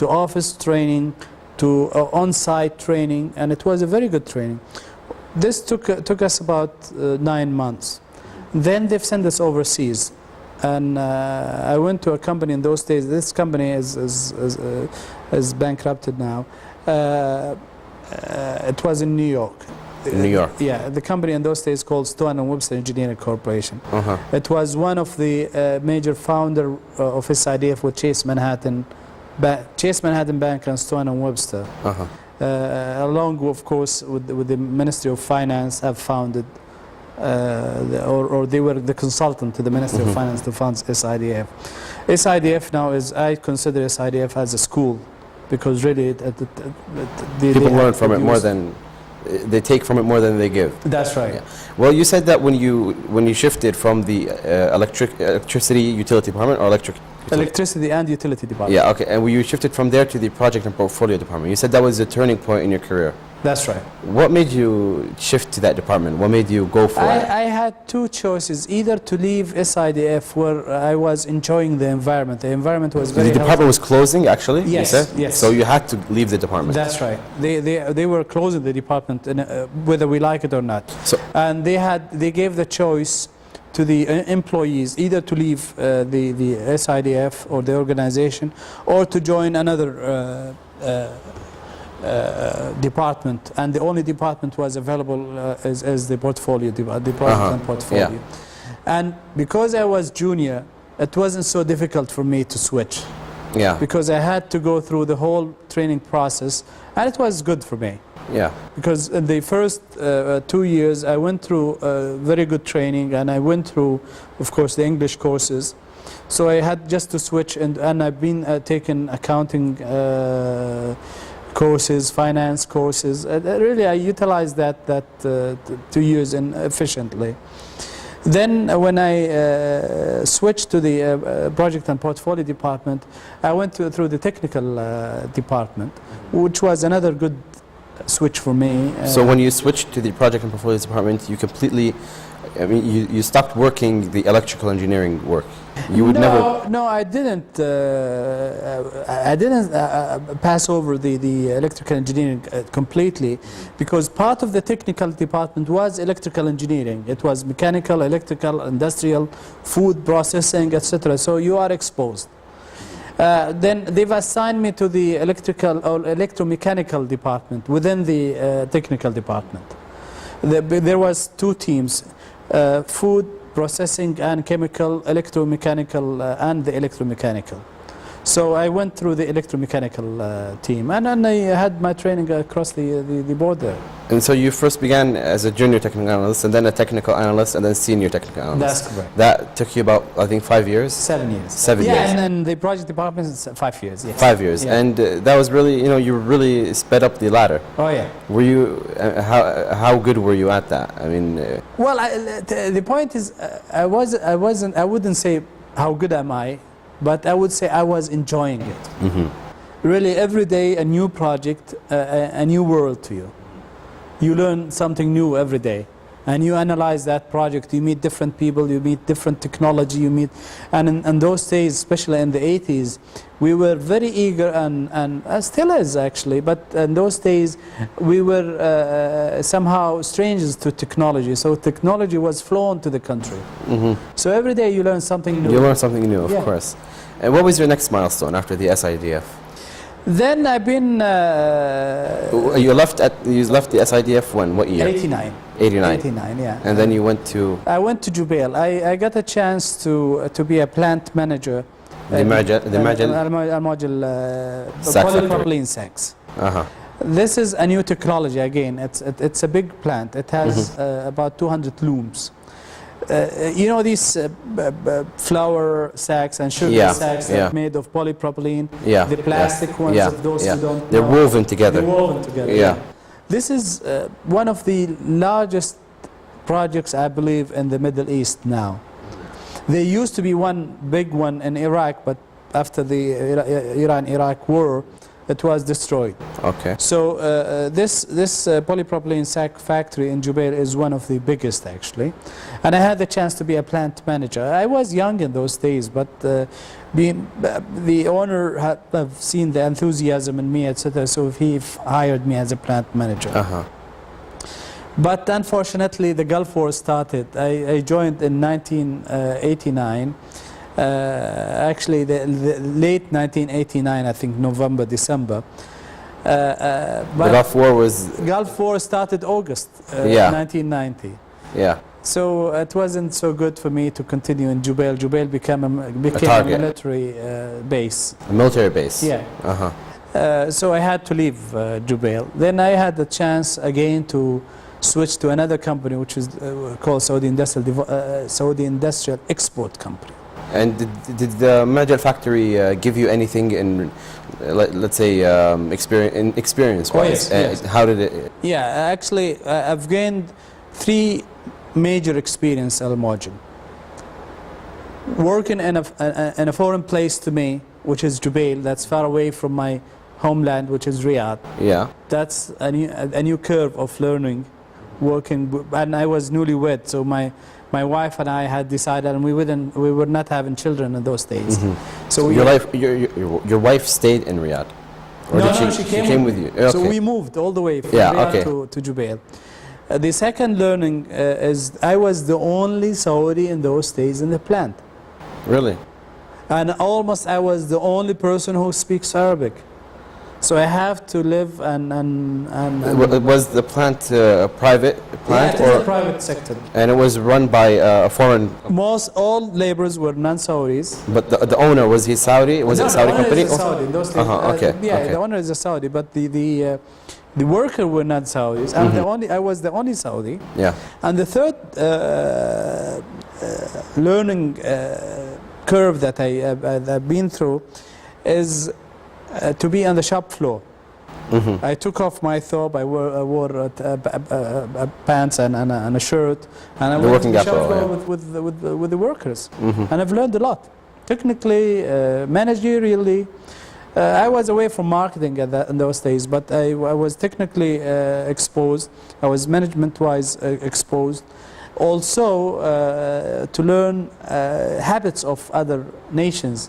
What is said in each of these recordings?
to office training, to on-site training, and it was a very good training. This took us about 9 months. Then they've sent us overseas, and I went to a company in those days. This company is bankrupted now. It was in New York. New York. Yeah, the company in those days called Stone and Webster Engineering Corporation. It was one of the major founder of SIDF with Chase Manhattan Bank and Stone and Webster. Along, of course, with the Ministry of Finance, have founded, or they were the consultant to the Ministry of Finance to fund SIDF. SIDF now I consider SIDF as a school, because really people learn from it more than they take from it more than they give. That's right. Yeah. Well, you said that when you shifted from the electricity utility department or electricity and utility department. Yeah, okay. And when you shifted from there to the project and portfolio department, you said that was a turning point in your career. That's right. What made you shift to that department? What made you go for it? I had two choices: either to leave SIDF, where I was enjoying the environment. The environment was very. The department was closing, actually. Yes. You said? Yes. So you had to leave the department. That's right. They were closing the department, whether we like it or not. So, and they gave the choice to the employees either to leave the SIDF or the organization, or to join another department, and the only department was available is the portfolio department, portfolio. Yeah. And because I was junior, it wasn't so difficult for me to switch. Yeah. Because I had to go through the whole training process, and it was good for me. Yeah. Because in the first 2 years I went through very good training, and I went through, of course, the English courses. So I had just to switch, and I've been taking accounting courses, finance courses. Really, I utilized that 2 years efficiently. Then when I switched to the project and portfolio department, I went through the technical department, which was another good switch for me. So when you switched to the project and portfolio department, you completely, I mean, you stopped working the electrical engineering work. You would never. No, I didn't. I didn't pass over the electrical engineering completely, because part of the technical department was electrical engineering. It was mechanical, electrical, industrial, food processing, etc. So you are exposed. Then they've assigned me to the electrical or electromechanical department within the technical department. There was 2 teams: food processing and chemical, electromechanical, and the electromechanical. So I went through the electromechanical team, and then I had my training across the board there. And so you first began as a junior technical analyst, and then a technical analyst, and then senior technical analyst. That's correct. That took you about, I think, 5 years? 7 years. 7 years. Yeah, and then the project department is 5 years. Yes. 5 years. Yeah. And that was really, you really sped up the ladder. Oh yeah. Were you, how good were you at that? I mean... Well, the point is, I wouldn't say how good am I, but I would say I was enjoying it. Really, every day a new project, a new world to you. You learn something new every day, and you analyze that project. You meet different people, you meet different technology, and in those days, especially in the 80s, we were very eager, and still is actually, but in those days we were somehow strangers to technology. So technology was flown to the country. So every day you learn something new. You learn something new, of course. And what was your next milestone after the SIDF? Then I've been... you left the SIDF when? What year? 89. 89. 89, yeah. And then you went to? I went to Jubail. I got a chance to be a plant manager. The polypropylene sacks. This is a new technology again. It's a big plant. It has about 200 looms. You know these flour sacks and sugar sacks that are made of polypropylene? Yeah. The plastic ones of those who don't They're woven together. They're woven together. Yeah. This is one of the largest projects, I believe, in the Middle East now. There used to be one big one in Iraq, but after the Iran-Iraq war, it was destroyed. Okay. So this polypropylene sack factory in Jubail is one of the biggest actually, and I had the chance to be a plant manager. I was young in those days, but the owner had seen the enthusiasm in me, etc. So he hired me as a plant manager. But unfortunately, the Gulf War started. I joined in 1989. Actually, the late 1989, I think November, December. The Gulf War was... Gulf War started August Yeah. 1990. Yeah. So it wasn't so good for me to continue in Jubail. Jubail became a target. military base. A military base. Yeah. Uh-huh. So I had to leave Jubail. Then I had the chance again to switch to another company, which is called Saudi Industrial Export Company. And did the Majal factory give you anything in, let's say, experience-wise? Oh, yes. How did it? Yeah, actually, I've gained 3 major experience Al Mojin. Working in a foreign place to me, which is Jubail, that's far away from my homeland, which is Riyadh. Yeah. That's a new curve of learning, working, and I was newlywed, so my wife and I had decided, and we were not having children in those days. So your wife stayed in Riyadh? Or no, did she came with you. Okay. So we moved all the way from Riyadh to Jubail. The second learning is I was the only Saudi in those days in the plant. Really? And almost I was the only person who speaks Arabic. So I have to live and Was the plant a private plant? Yeah, it is a private sector. And it was run by a foreign... All laborers were non-Saudis. But the owner, was he Saudi? Was it a Saudi company? The owner is a Saudi. In those days, okay. The owner is a Saudi, but the worker were not Saudis. I was the only Saudi. Yeah. And the third learning curve that I've been through is to be on the shop floor. I took off my thobe, I wore pants and a shirt, and I went to the shop floor with the workers. And I've learned a lot. Technically, managerially, I was away from marketing in those days, but I was technically exposed. I was management-wise exposed. Also, to learn habits of other nations,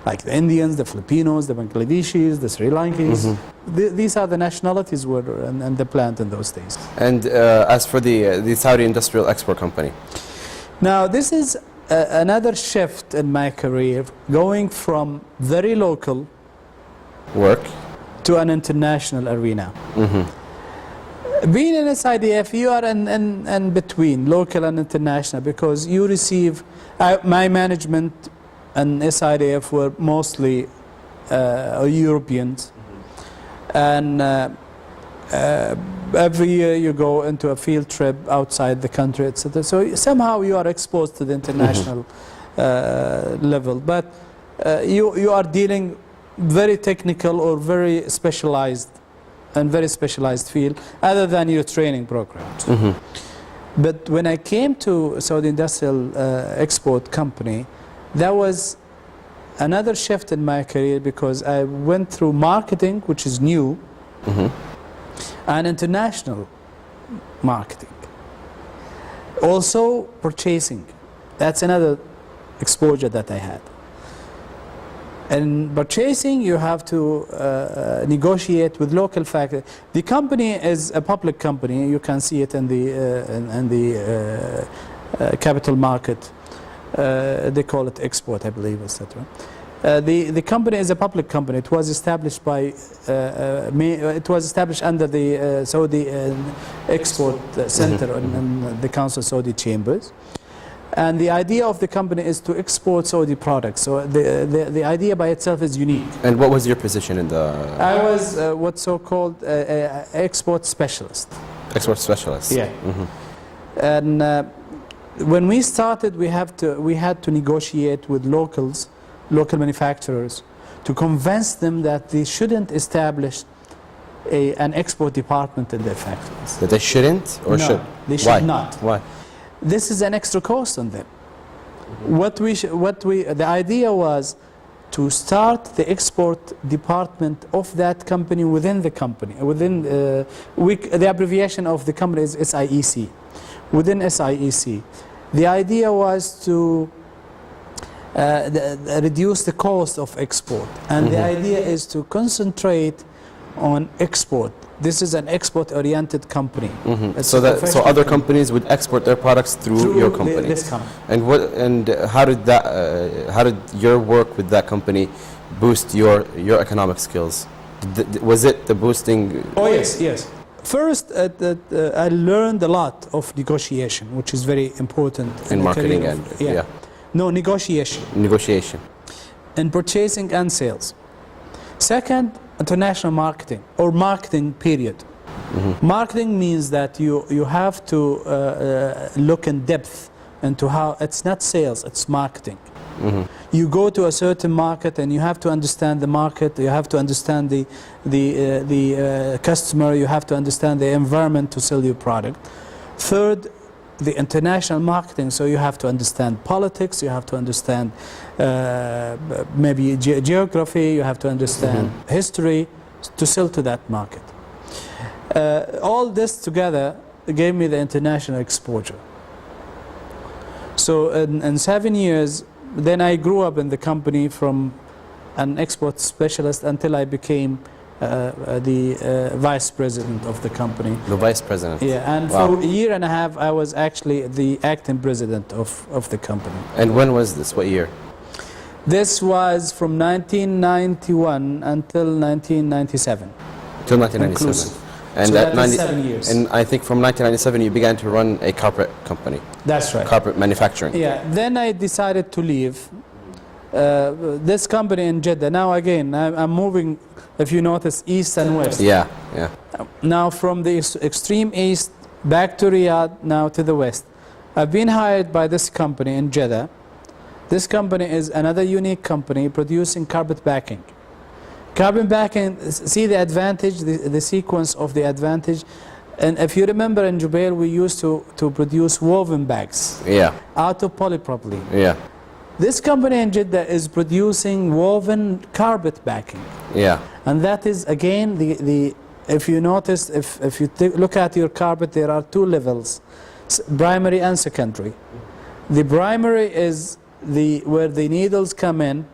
like the Indians, the Filipinos, the Bangladeshis, the Sri Lankans. These are the nationalities were in the plant in those days. And as for the Saudi Industrial Export Company? Now, this is another shift in my career, going from very local work to an international arena. Being in SIDF, you are in between local and international, because you receive, my management and SIDF were mostly Europeans, and every year you go into a field trip outside the country, etc. So somehow you are exposed to the international level, but you are dealing very technical or very specialized field, other than your training programs. But when I came to Saudi Industrial Export Company, that was another shift in my career, because I went through marketing, which is new, and international marketing. Also purchasing. That's another exposure that I had. In purchasing, you have to negotiate with local factories. The company is a public company. You can see it in the capital market. They call it export, I believe, etc. The company is a public company. It was established by it was established under the Saudi Export Center in the Council of Saudi Chambers. And the idea of the company is to export Saudi products. So the idea by itself is unique. And what was your position in the... I was what's so-called export specialist. Export specialist. Yeah. And when we started, we had to negotiate with local manufacturers to convince them that they shouldn't establish an export department in their factories. That they shouldn't, or no, should? They should not. Why? This is an extra cost on them. The idea was to start the export department of that company within the company. The abbreviation of the company is SIEC. Within SIEC, the idea was to reduce the cost of export, and the idea is to concentrate on export. This is an export-oriented company. So other companies would export their products through your company. This company. And how did your work with that company boost your economic skills? Was it the boosting? Oh yes. First, I learned a lot of negotiation, which is very important in marketing and No, negotiation. Negotiation. In purchasing and sales. Second, international marketing or marketing period. Marketing means that you have to look in depth into how it's not sales, it's marketing. You go to a certain market and you have to understand the market, you have to understand the customer, you have to understand the environment to sell your product. Third, the international marketing, so you have to understand politics, you have to understand maybe geography, you have to understand history to sell to that market. All this together gave me the international exposure. So in 7 years, then I grew up in the company from an export specialist until I became the vice president of the company. The vice president? Yeah, and for a year and a half I was actually the acting president of the company. And when was this? What year? This was from 1991 until 1997. Till 1997. Inclusive. And so at that is 7 years. And I think from 1997 you began to run a carpet company. That's right. Carpet manufacturing. Yeah, then I decided to leave this company in Jeddah. Now again, I'm moving, if you notice, east and west. Yeah. Now from the extreme east back to Riyadh, now to the west. I've been hired by this company in Jeddah. This company is another unique company producing carpet backing. Carpet backing, see the advantage, the sequence of the advantage. And if you remember in Jubail, we used to produce woven bags. Yeah. Out of polypropylene. Yeah. This company in Jeddah is producing woven carpet backing. Yeah. And that is again if you notice, if you look at your carpet, there are two levels, primary and secondary. The primary is where the needles come in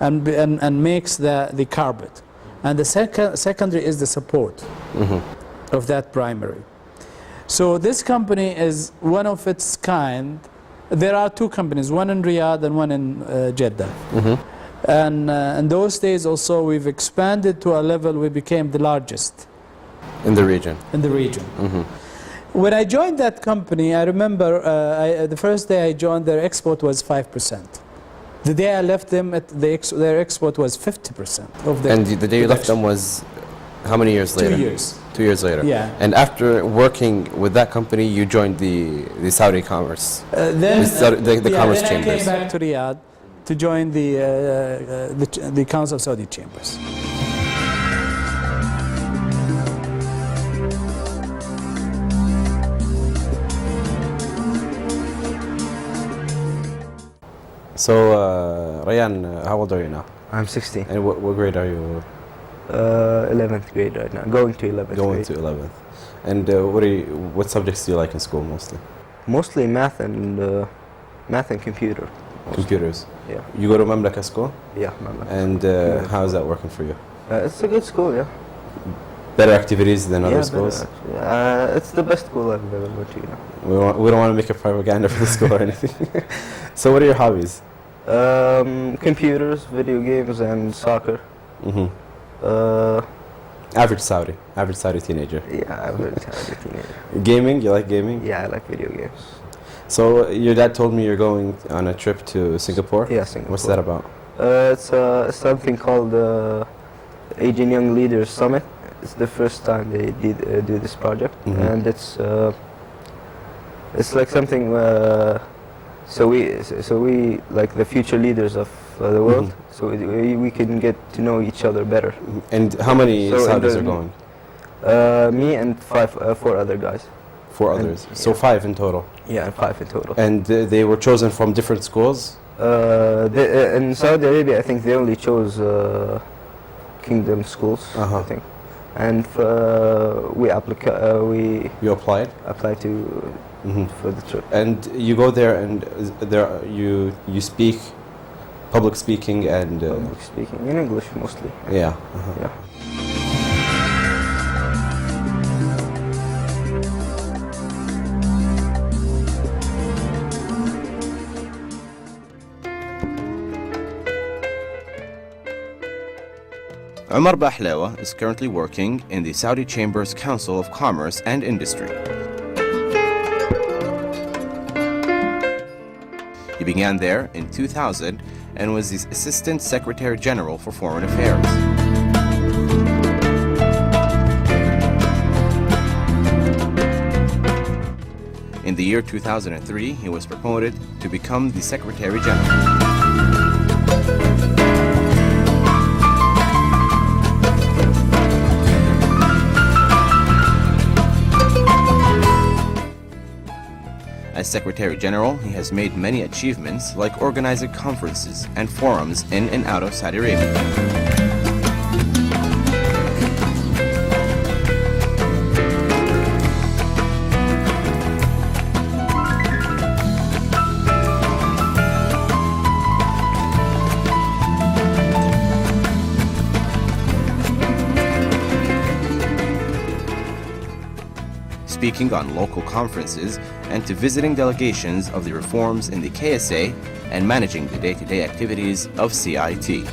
and makes the carpet, and the secondary is the support of that primary. So this company is one of its kind. There are two companies, one in Riyadh and one in Jeddah. And in those days also we've expanded to a level we became the largest in the region. When I joined that company, I remember the first day I joined, their export was 5%. The day I left them, their export was 50% of their. And the day you left them was how many years later? 2 years. 2 years later. Yeah. And after working with that company, you joined the Saudi commerce. Then commerce then chambers. I came back to Riyadh to join the Council of Saudi Chambers. So, Rayan, how old are you now? I'm 16. And what grade are you? 11th grade right now. Going to 11th Going grade. to 11th. And what subjects do you like in school mostly? Mostly math and computer. Computers. Yeah. You go to Mamlaka school? Yeah, Mamlaka. And how is that working for you? It's a good school, yeah. Better activities than other Yeah, schools? it's the best school I've ever been to, you know. We don't want to make a propaganda for the school or anything. So what are your hobbies? Computers, video games, and soccer. Average Saudi teenager. Yeah, average Saudi teenager. Gaming? You like gaming? Yeah, I like video games. So your dad told me you're going on a trip to Singapore? Yeah, Singapore. What's that about? It's something called the Asian Young Leaders Summit. It's the first time they do this project, and it's like something. So we like the future leaders of the world. So we can get to know each other better. And how many Saudis are going? Me and four other guys. 4 others. So 5 in total. Yeah, and 5 in total. And they were chosen from different schools? In Saudi Arabia, I think they only chose kingdom schools, I think. And we You applied? applied to for the trip. And you go there and you speak public speaking and Public speaking in English mostly. yeah. Yeah. Omar Bahlawa is currently working in the Saudi Chamber's Council of Commerce and Industry. He began there in 2000 and was the Assistant Secretary General for Foreign Affairs. In the year 2003, he was promoted to become the Secretary General. As Secretary General, he has made many achievements like organizing conferences and forums in and out of Saudi Arabia. Speaking on local conferences and to visiting delegations of the reforms in the KSA and managing the day-to-day activities of CIT.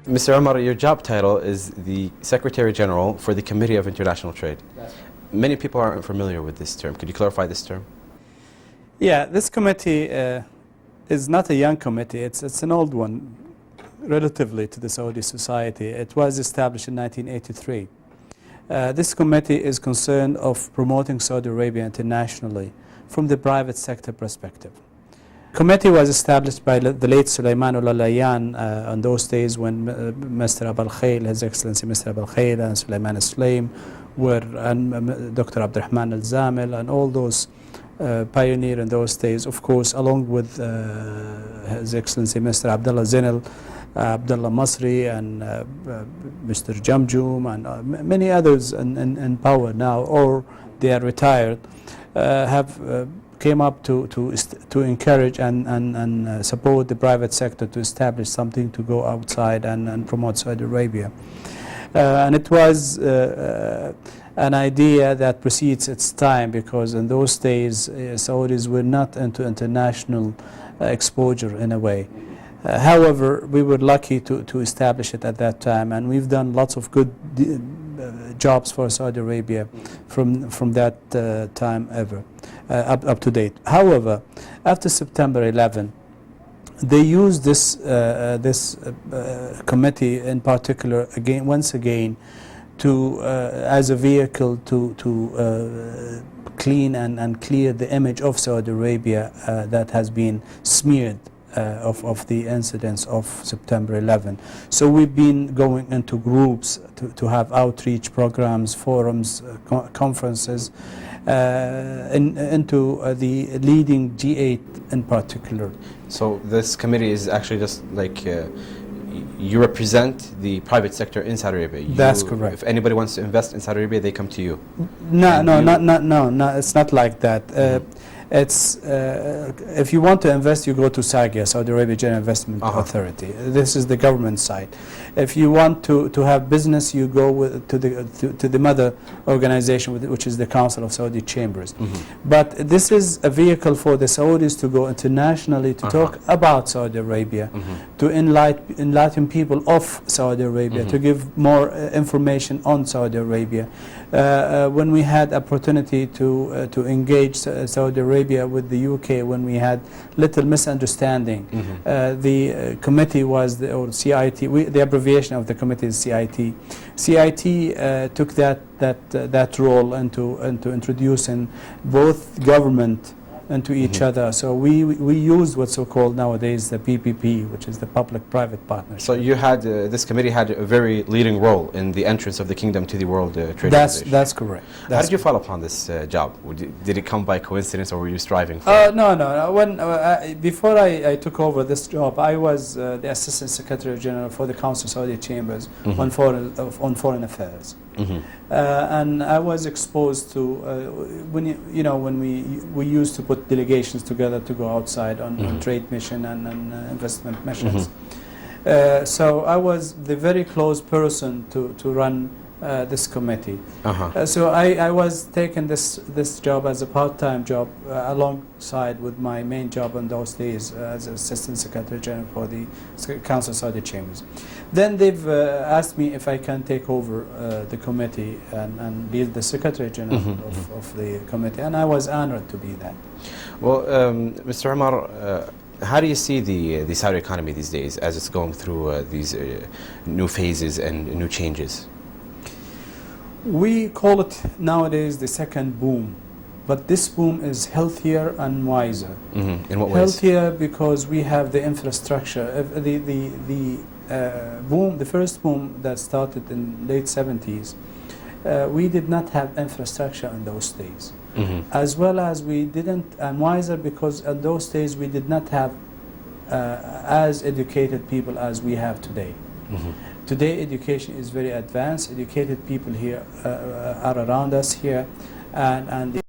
Mr. Omar, your job title is the Secretary General for the Committee of International Trade. Many people aren't familiar with this term. Could you clarify this term? Yeah, this committee is not a young committee. It's an old one, relatively to the Saudi society. It was established in 1983. This committee is concerned of promoting Saudi Arabia internationally from the private sector perspective. Committee was established by the late Sulaiman Al-Alayan on those days when Mr. Abul Khail, His Excellency Mr. Abul Khail and Sulaiman Al-Sulaim were, and Dr. Abdurrahman Al-Zamil and all those pioneer in those days, of course, along with His Excellency Mr. Abdullah Zainal, Abdullah Masri and Mr. Jamjoom and many others in power now, or they are retired, have came up to encourage and support the private sector to establish something to go outside and promote Saudi Arabia. And it was an idea that precedes its time, because in those days Saudis were not into international exposure in a way. However, we were lucky to establish it at that time, and we've done lots of good jobs for Saudi Arabia from that time ever, up to date. However, after September 11, they used this committee in particular once again to as a vehicle to clean and clear the image of Saudi Arabia that has been smeared of the incidents of September 11. So we've been going into groups to have outreach programs, forums, conferences into the leading G8 in particular. So this committee is actually just like you represent the private sector in Saudi Arabia. That's correct. If anybody wants to invest in Saudi Arabia, they come to you. No, it's not like that. It's if you want to invest, you go to SAGA, Saudi Arabia General Investment Authority. This is the government side. If you want to have business, you go to the mother organization, which is the Council of Saudi Chambers. But this is a vehicle for the Saudis to go internationally to talk about Saudi Arabia, to enlighten people of Saudi Arabia, to give more information on Saudi Arabia. When we had opportunity to engage Saudi Arabia with the UK, when we had little misunderstanding, the committee was or CIT. The abbreviation of the committee is CIT. CIT took that role into introducing both government into each other. So we used what's so called nowadays the PPP, which is the public-private partnership. So you had this committee had a very leading role in the entrance of the kingdom to the World Trade Organization. That's correct. How did you fall upon this job? Did it come by coincidence, or were you striving for it? No. When before I took over this job, I was the Assistant Secretary General for the Council of Saudi Chambers on foreign affairs. And I was exposed to when we used to put delegations together to go outside on trade mission and investment missions. So I was the very close person to run this committee. So I was taking this job as a part-time job alongside with my main job in those days as Assistant Secretary General for the Council of Saudi Chambers. Then they've asked me if I can take over the committee and be the Secretary General of the committee, and I was honored to be that. Well, Mr. Umar, how do you see the Saudi economy these days as it's going through these new phases and new changes? We call it nowadays the second boom, but this boom is healthier and wiser. In what ways? Healthier because we have the infrastructure. The first boom that started in late 70s, we did not have infrastructure in those days. As well as we didn't, and wiser because in those days we did not have as educated people as we have today. Today education is very advanced. Educated people here are around us here, and